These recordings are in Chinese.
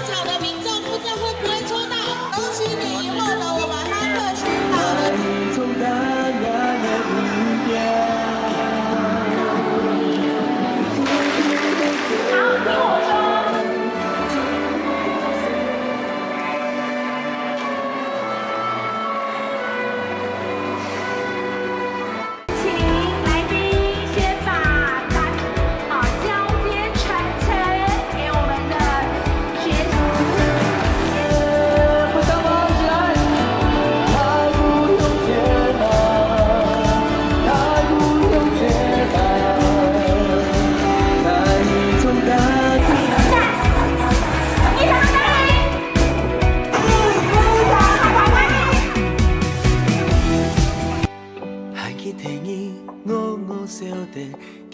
奖的民众不知道会不会抽到，恭喜你获得我们哈特群岛的。请来宾先把交接传承给我们的学不想忘记爱你，太不用解答，太不用解答，太重担。一场大礼，还记得你我笑的，去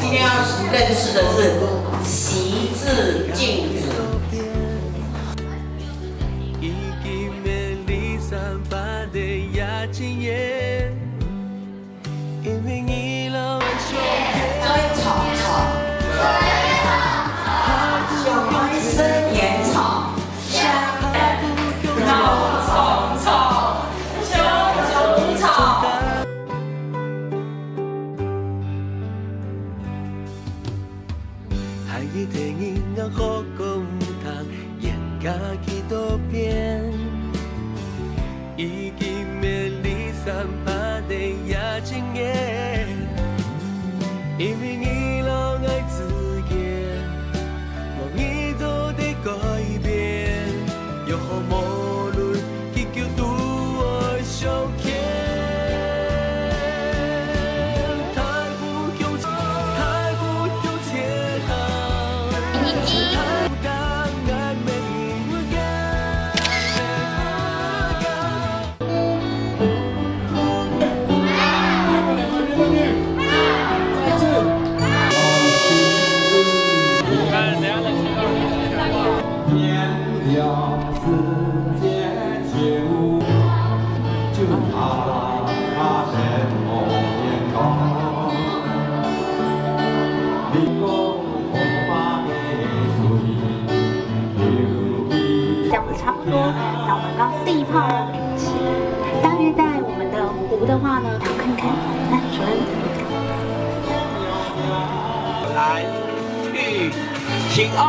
今天要认识的是习字镜子。已经美丽散发的雅静夜，因为你老爱说追草草，小花生烟草，香绕草草，小虫草。还记得你那好公堂，演家己多变，已经美丽散发的雅静夜，因为你老爱自言，无意做的改变，又好无论祈求拄爱相欠。太不用钱，太不用钱太不当爱每一个。天要世界就怕他神梦眼高，你我红花的水流比。这样子差不多。那我们刚第一炮呢是大约在我们的湖的话呢，然后看看，来主任。来，预请哦。